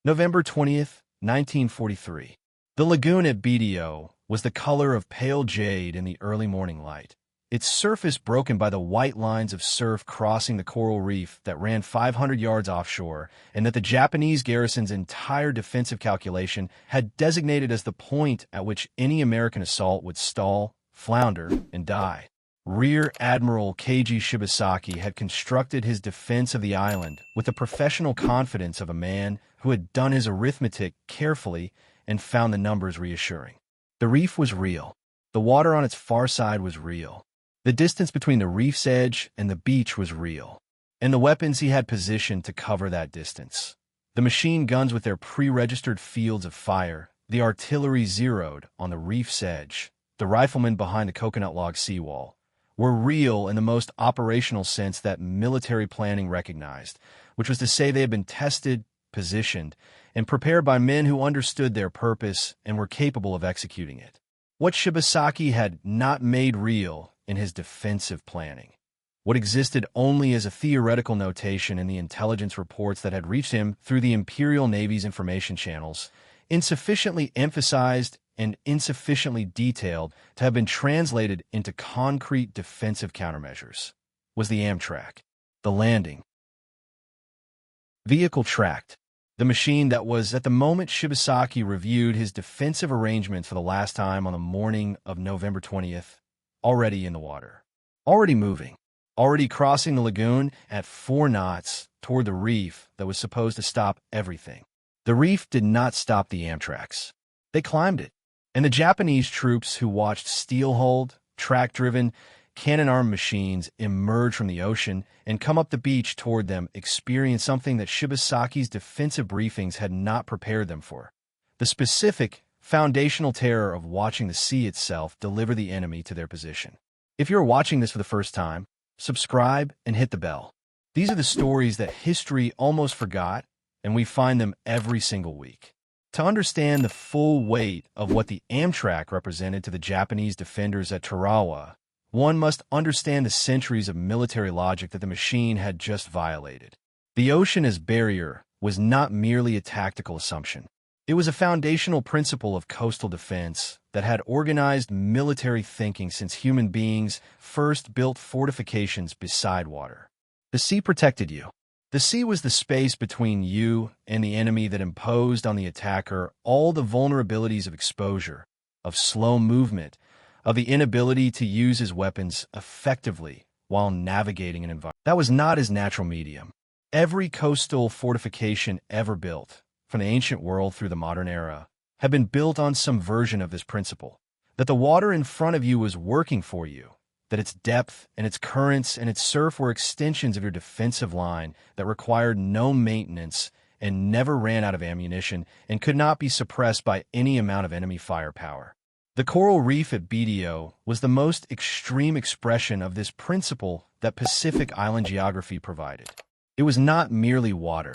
November 20th, 1943. The lagoon at Betio was the color of pale jade in the early morning light, its surface broken by the white lines of surf crossing the coral reef that ran 500 yards offshore and that the Japanese garrison's entire defensive calculation had designated as the point at which any American assault would stall, flounder, and die. Rear Admiral Shibasaki had constructed his defense of the island with the professional confidence of a man who had done his arithmetic carefully and found the numbers reassuring. The reef was real. The water on its far side was real. The distance between the reef's edge and the beach was real. And the weapons he had positioned to cover that distance. The machine guns with their pre-registered fields of fire, the artillery zeroed on the reef's edge, the riflemen behind the coconut log seawall, were real in the most operational sense that military planning recognized, which was to say they had been tested, positioned, and prepared by men who understood their purpose and were capable of executing it. What Shibasaki had not made real in his defensive planning, what existed only as a theoretical notation in the intelligence reports that had reached him through the Imperial Navy's information channels, insufficiently emphasized and insufficiently detailed to have been translated into concrete defensive countermeasures, was the Amtrak, the landing vehicle tracked, the machine that was, at the moment Shibasaki reviewed his defensive arrangements for the last time on the morning of November 20th, already in the water, already moving, already crossing the lagoon at 4 knots toward the reef that was supposed to stop everything. The reef did not stop the Amtraks. They climbed it. And the Japanese troops who watched steel-hulled, track-driven, cannon-armed machines emerge from the ocean and come up the beach toward them experienced something that Shibasaki's defensive briefings had not prepared them for. The specific, foundational terror of watching the sea itself deliver the enemy to their position. If you're watching this for the first time, subscribe and hit the bell. These are the stories that history almost forgot, and we find them every single week. To understand the full weight of what the Amtrak represented to the Japanese defenders at Tarawa, one must understand the centuries of military logic that the machine had just violated. The ocean as barrier was not merely a tactical assumption. It was a foundational principle of coastal defense that had organized military thinking since human beings first built fortifications beside water. The sea protected you. The sea was the space between you and the enemy that imposed on the attacker all the vulnerabilities of exposure, of slow movement, of the inability to use his weapons effectively while navigating an environment that was not his natural medium. Every coastal fortification ever built, from the ancient world through the modern era, had been built on some version of this principle, that the water in front of you was working for you, that its depth and its currents and its surf were extensions of your defensive line that required no maintenance and never ran out of ammunition and could not be suppressed by any amount of enemy firepower. The coral reef at Betio was the most extreme expression of this principle that Pacific Island geography provided. It was not merely water.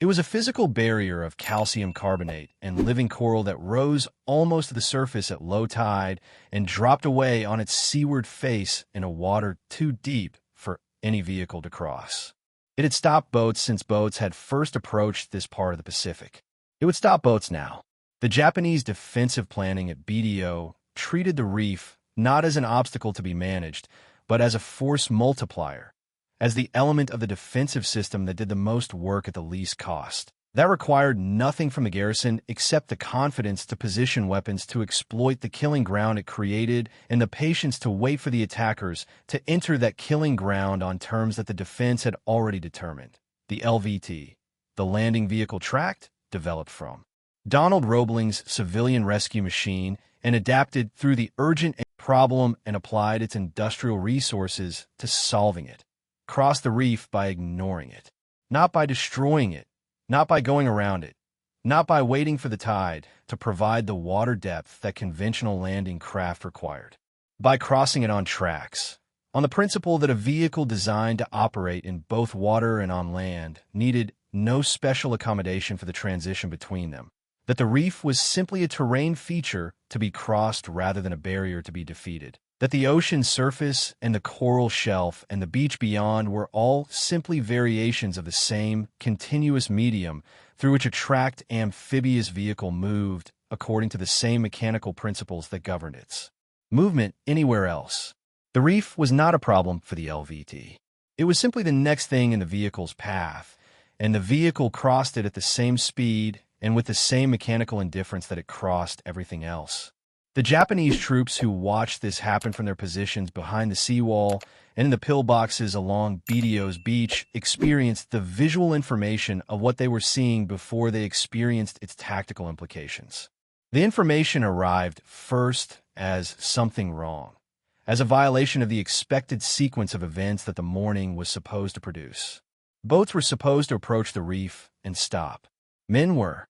It was a physical barrier of calcium carbonate and living coral that rose almost to the surface at low tide and dropped away on its seaward face in a water too deep for any vehicle to cross. It had stopped boats since boats had first approached this part of the Pacific. It would stop boats now. The Japanese defensive planning at Betio treated the reef not as an obstacle to be managed, but as a force multiplier, as the element of the defensive system that did the most work at the least cost. That required nothing from the garrison except the confidence to position weapons to exploit the killing ground it created and the patience to wait for the attackers to enter that killing ground on terms that the defense had already determined. The LVT, the landing vehicle tracked, developed from Donald Roebling's civilian rescue machine and adapted through the urgent problem and applied its industrial resources to solving it. Crossed the reef by ignoring it, not by destroying it, not by going around it, not by waiting for the tide to provide the water depth that conventional landing craft required, by crossing it on tracks, on the principle that a vehicle designed to operate in both water and on land needed no special accommodation for the transition between them, that the reef was simply a terrain feature to be crossed rather than a barrier to be defeated, that the ocean surface and the coral shelf and the beach beyond were all simply variations of the same continuous medium through which a tracked amphibious vehicle moved according to the same mechanical principles that governed its movement anywhere else. The reef was not a problem for the LVT. It was simply the next thing in the vehicle's path, and the vehicle crossed it at the same speed and with the same mechanical indifference that it crossed everything else. The Japanese troops who watched this happen from their positions behind the seawall and in the pillboxes along Betio's beach experienced the visual information of what they were seeing before they experienced its tactical implications. The information arrived first as something wrong, as a violation of the expected sequence of events that the morning was supposed to produce. Boats were supposed to approach the reef and stop. Men were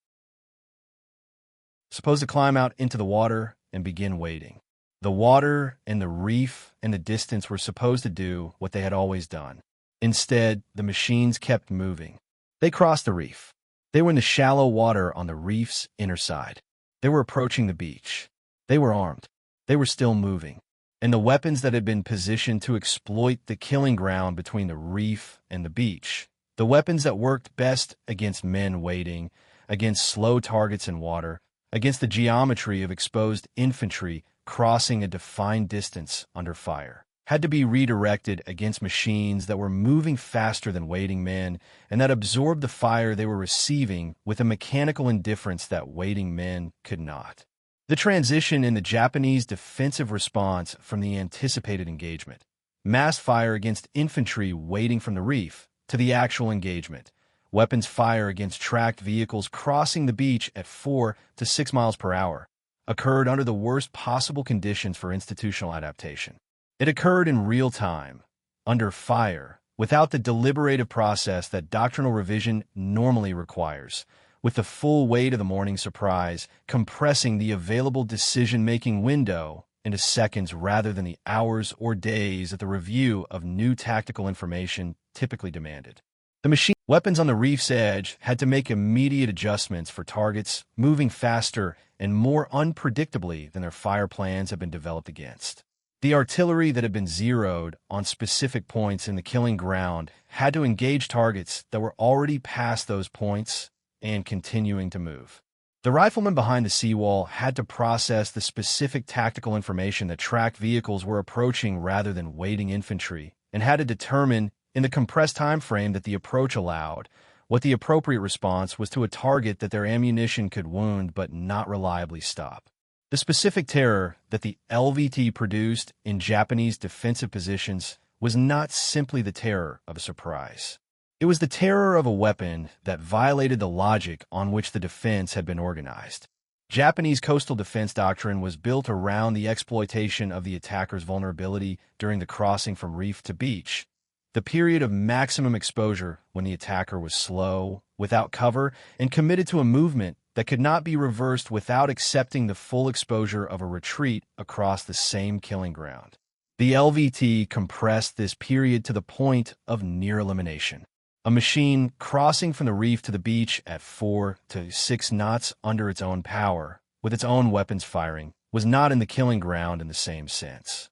supposed to climb out into the water and begin wading. The water and the reef and the distance were supposed to do what they had always done. Instead, the machines kept moving. They crossed the reef. They were in the shallow water on the reef's inner side. They were approaching the beach. They were armed. They were still moving. And the weapons that had been positioned to exploit the killing ground between the reef and the beach, the weapons that worked best against men wading, against slow targets in water, against the geometry of exposed infantry crossing a defined distance under fire, had to be redirected against machines that were moving faster than wading men and that absorbed the fire they were receiving with a mechanical indifference that wading men could not. The transition in the Japanese defensive response from the anticipated engagement, mass fire against infantry wading from the reef, to the actual engagement, weapons fire against tracked vehicles crossing the beach at 4 to 6 miles per hour, occurred under the worst possible conditions for institutional adaptation. It occurred in real time, under fire, without the deliberative process that doctrinal revision normally requires, with the full weight of the morning surprise compressing the available decision-making window into seconds rather than the hours or days that the review of new tactical information typically demanded. The machine weapons on the reef's edge had to make immediate adjustments for targets moving faster and more unpredictably than their fire plans had been developed against. The artillery that had been zeroed on specific points in the killing ground had to engage targets that were already past those points and continuing to move. The riflemen behind the seawall had to process the specific tactical information that tracked vehicles were approaching rather than wading infantry, and had to determine, in the compressed time frame that the approach allowed, what the appropriate response was to a target that their ammunition could wound but not reliably stop. The specific terror that the LVT produced in Japanese defensive positions was not simply the terror of a surprise. It was the terror of a weapon that violated the logic on which the defense had been organized. Japanese coastal defense doctrine was built around the exploitation of the attacker's vulnerability during the crossing from reef to beach, the period of maximum exposure when the attacker was slow, without cover, and committed to a movement that could not be reversed without accepting the full exposure of a retreat across the same killing ground. The LVT compressed this period to the point of near elimination. A machine crossing from the reef to the beach at 4 to 6 knots under its own power, with its own weapons firing, was not in the killing ground in the same sense.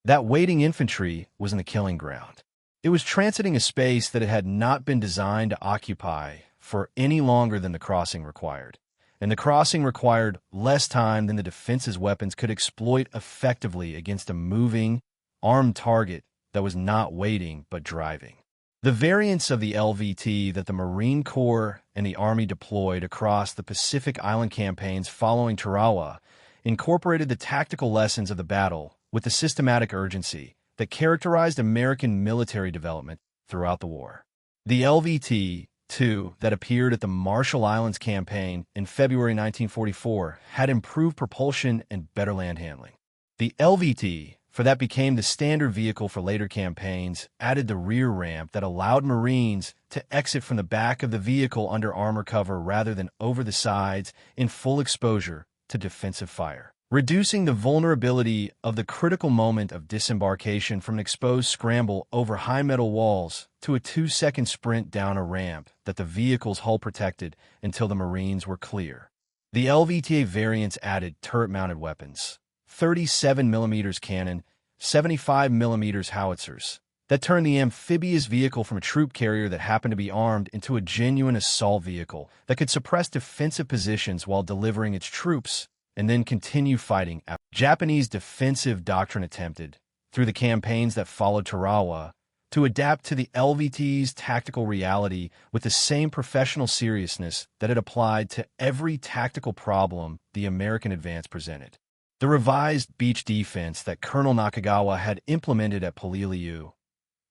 That wading infantry was in the killing ground. It was transiting a space that it had not been designed to occupy for any longer than the crossing required, and the crossing required less time than the defense's weapons could exploit effectively against a moving, armed target that was not wading but driving. The variants of the LVT that the Marine Corps and the Army deployed across the Pacific Island campaigns following Tarawa incorporated the tactical lessons of the battle with the systematic urgency that characterized American military development throughout the war. The LVT, too, that appeared at the Marshall Islands campaign in February 1944 had improved propulsion and better land handling. The LVT, for that became the standard vehicle for later campaigns, added the rear ramp that allowed Marines to exit from the back of the vehicle under armor cover rather than over the sides in full exposure to defensive fire, reducing the vulnerability of the critical moment of disembarkation from an exposed scramble over high metal walls to a 2-second sprint down a ramp that the vehicle's hull protected until the Marines were clear. The LVTA variants added turret-mounted weapons, 37mm cannon, 75mm howitzers, that turned the amphibious vehicle from a troop carrier that happened to be armed into a genuine assault vehicle that could suppress defensive positions while delivering its troops and then continue fighting. Japanese defensive doctrine attempted, through the campaigns that followed Tarawa, to adapt to the LVT's tactical reality with the same professional seriousness that it applied to every tactical problem the American advance presented. The revised beach defense that Colonel Nakagawa had implemented at Poliliu,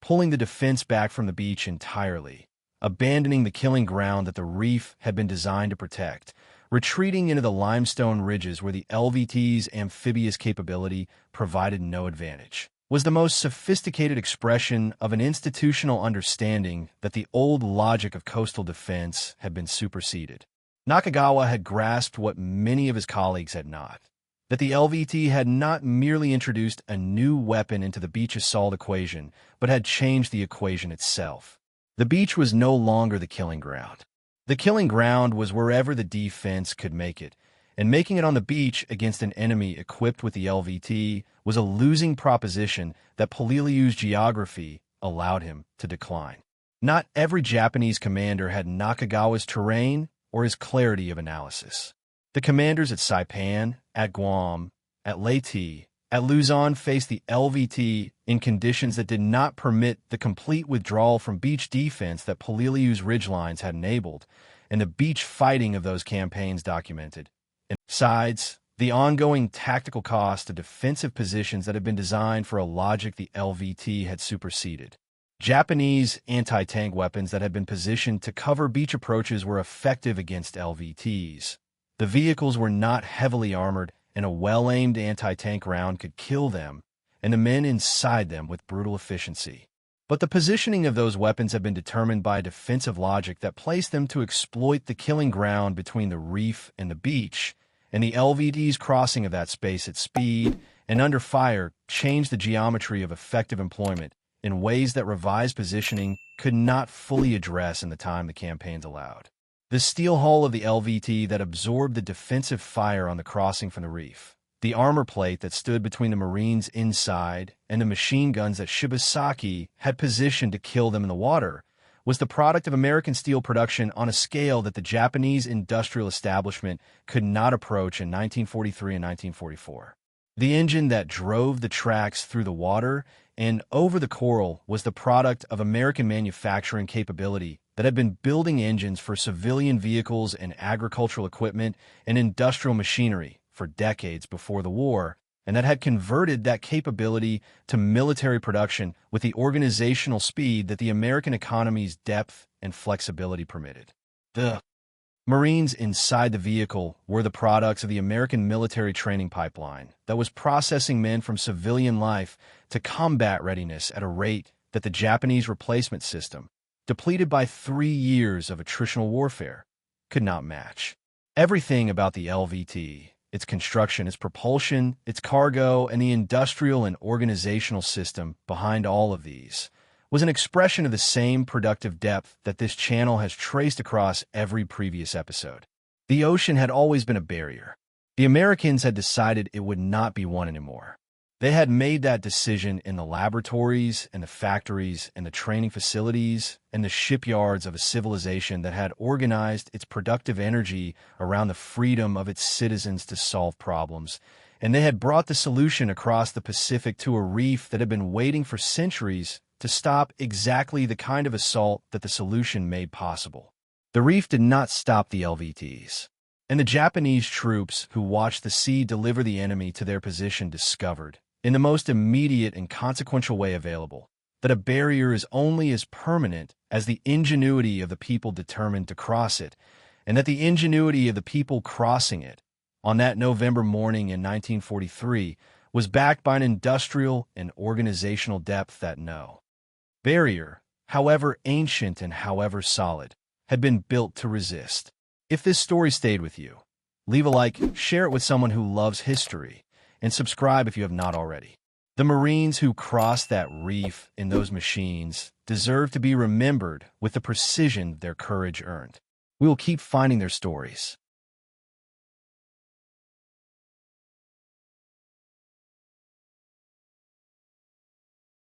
pulling the defense back from the beach entirely, abandoning the killing ground that the reef had been designed to protect, retreating into the limestone ridges where the LVT's amphibious capability provided no advantage, was the most sophisticated expression of an institutional understanding that the old logic of coastal defense had been superseded. Nakagawa had grasped what many of his colleagues had not, that the LVT had not merely introduced a new weapon into the beach assault equation, but had changed the equation itself. The beach was no longer the killing ground. The killing ground was wherever the defense could make it, and making it on the beach against an enemy equipped with the LVT was a losing proposition that Poliliu's geography allowed him to decline. Not every Japanese commander had Nakagawa's terrain or his clarity of analysis. The commanders at Saipan, at Guam, at Leyte, at Luzon faced the LVT in conditions that did not permit the complete withdrawal from beach defense that Poliliu's ridgelines had enabled, and the beach fighting of those campaigns documented. And besides, the ongoing tactical cost of defensive positions that had been designed for a logic the LVT had superseded. Japanese anti-tank weapons that had been positioned to cover beach approaches were effective against LVTs. The vehicles were not heavily armored, and a well-aimed anti-tank round could kill them and the men inside them with brutal efficiency. But the positioning of those weapons had been determined by a defensive logic that placed them to exploit the killing ground between the reef and the beach, and the LVT's crossing of that space at speed and under fire changed the geometry of effective employment in ways that revised positioning could not fully address in the time the campaigns allowed. The steel hull of the LVT that absorbed the defensive fire on the crossing from the reef, the armor plate that stood between the Marines inside, and the machine guns that Shibasaki had positioned to kill them in the water, was the product of American steel production on a scale that the Japanese industrial establishment could not approach in 1943 and 1944. The engine that drove the tracks through the water and over the coral was the product of American manufacturing capability that had been building engines for civilian vehicles and agricultural equipment and industrial machinery for decades before the war, and that had converted that capability to military production with the organizational speed that the American economy's depth and flexibility permitted. The Marines inside the vehicle were the products of the American military training pipeline that was processing men from civilian life to combat readiness at a rate that the Japanese replacement system, depleted by 3 years of attritional warfare, could not match. Everything about the LVT, its construction, its propulsion, its cargo, and the industrial and organizational system behind all of these was an expression of the same productive depth that this channel has traced across every previous episode. The ocean had always been a barrier. The Americans had decided it would not be one anymore. They had made that decision in the laboratories and the factories and the training facilities and the shipyards of a civilization that had organized its productive energy around the freedom of its citizens to solve problems, and they had brought the solution across the Pacific to a reef that had been waiting for centuries to stop exactly the kind of assault that the solution made possible. The reef did not stop the LVTs, and the Japanese troops who watched the sea deliver the enemy to their position discovered, in the most immediate and consequential way available, that a barrier is only as permanent as the ingenuity of the people determined to cross it, and that the ingenuity of the people crossing it on that November morning in 1943 was backed by an industrial and organizational depth that no barrier, however ancient and however solid, had been built to resist. If this story stayed with you, leave a like, share it with someone who loves history, and subscribe if you have not already. The Marines who crossed that reef in those machines deserve to be remembered with the precision their courage earned. We will keep finding their stories,